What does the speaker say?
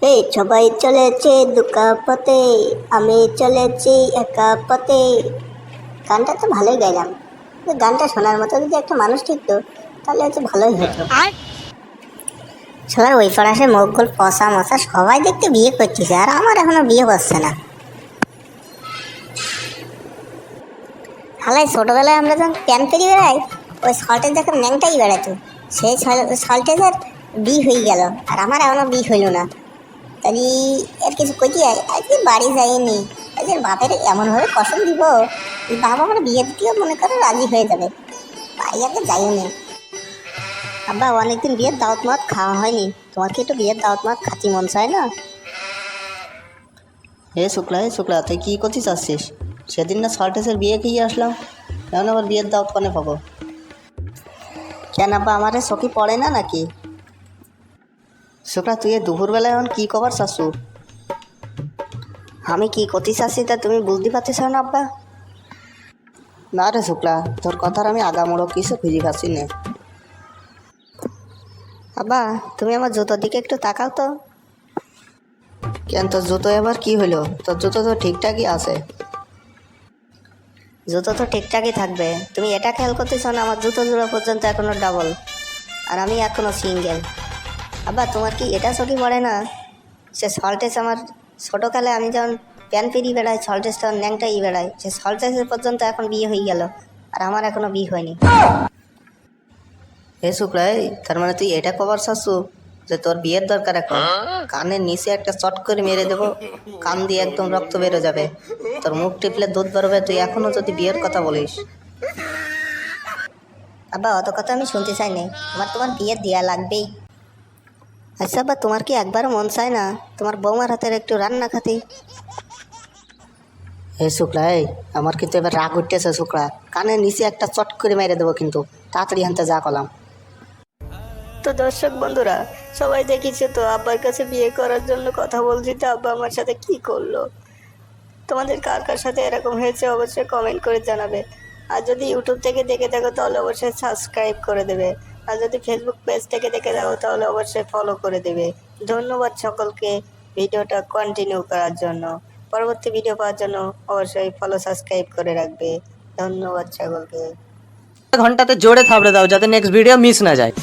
এই সবাই চলেছে দুকা পথে, আমি চলেছি একা পথে। গানটা তো ভালোই গাইলাম, গানটা শোনার মতো যদি একটা মানুষ ঠিকতো তাহলে হচ্ছে ভালোই হতো। সবার ওই ফরাসে মুখ গোল পশা মশা সবাই দেখতে বিয়ে করতেছে, আর আমার এখনো বিয়ে হচ্ছে না। হালাই ছোটবেলায় আমরা যখন প্যান পেরি বেড়াই, ওই সল্টেজ দেখে ন্যাংটাই বেড়াতো। সেই সল্টেজের বিয়ে হয়ে গেল, আর আমার এখনো বিয়ে হইল না। তাই এর কিছু কইতে আজকে বাড়ি যাইনি, আজকে বাপের এমনভাবে কসম দিব বাবা আমার বিয়ে দিতেও মনে করো রাজি হয়ে যাবে। তাই আগে যাইও নি। আব্বা অনেকদিন বিয়ের দাওয়াত মাত খাওয়া হয়নি, তোমার কি একটু বিয়ের দাওয়াত মাত খাতি মন চায় না? শুক্লা তুই কী করছিস আসছিস? সেদিন না সল্টেসের বিয়ে খেয়ে আসলাম, এখন আবার বিয়ের দাওয়াত কনে পাবো? কেন আব্বা আমারে চকি পড়ে না নাকি? শুক্লা তুই দুপুরবেলায় এখন কী কবার চাচ্ছু? আমি কি করতে চাচ্ছি তা তুমি বুঝতে পারতেছ না আব্বা? না রে শুক্লা, তোর কথার আমি আগামূলক কিছু খুঁজে পাচ্ছি না। আব্বা তুমি আমার জুতোর দিকে একটু তাকাও তো। কেন তোর জুতো এবার কি হলো? তোর জুতো তো ঠিকঠাকই আছে। জুতো তো ঠিকঠাকই থাকবে, তুমি এটা খেয়াল করতেছ না আমার জুতো জোড়া পর্যন্ত এখনো ডাবল, আর আমি এখনো সিঙ্গেল। আব্বা তোমার কি এটা চোখে পড়ে না, সে সল্টেজ আমার ছোটোকালে আমি যখন প্যান্ট পেরিয়ে বেড়াই, সল্টেজ তখন ন্যাংটাই বেড়াই, সে সল্টেজের পর্যন্ত এখন বিয়ে হয়ে গেল, আর আমার এখনো বিয়ে হয়নি। শুক্লা তার মানে তুই এটা কবার চাচ্ছু যে তোর বিয়ের দরকার? এখন কানের নিচে একটা চট করে মেরে দেবো, কান দিয়ে একদম রক্ত বেরো যাবে, তোর মুখ টিপলে দুধ বেরোবে, তুই এখনো যদি বিয়ের কথা বলিস। আব্বা অত কথা আমি শুনতে চাই না, তোমার বিয়ে দেওয়া লাগবেই। আচ্ছা আব্বা তোমার কি একবারও মন চায় না তোমার বৌমার হাতের একটু রান্না খাতে? শুক্লা আমার কিন্তু এবার রাগ উঠতেছে শুক্লা, কানের নিচে একটা চট করে মেরে দেবো, কিন্তু তাড়াতাড়ি হানতে যা কলাম। তো দর্শক বন্ধুরা সবাই দেখিছে তো আব্বার কাছে বিয়ে করার জন্য কথা বলছি, তো আব্বা আমার সাথে কি করলো। তোমাদের কার কার সাথে এরকম হয়েছে অবশ্যই কমেন্ট করে জানাবে। আর যদি ইউটিউব থেকে দেখে থাকো তাহলে অবশ্যই সাবস্ক্রাইব করে দেবে, আর যদি ফেসবুক পেজ থেকে দেখে থাকো তাহলে অবশ্যই ফলো করে দেবে। ধন্যবাদ সকলকে ভিডিওটা কন্টিনিউ করার জন্য। পরবর্তী ভিডিও পাওয়ার জন্য অবশ্যই ফলো সাবস্ক্রাইব করে রাখবে। ধন্যবাদ সকলকে। ঘন্টাতে জোরে থাবড়ে দাও যাতে নেক্সট ভিডিও মিস না যায়।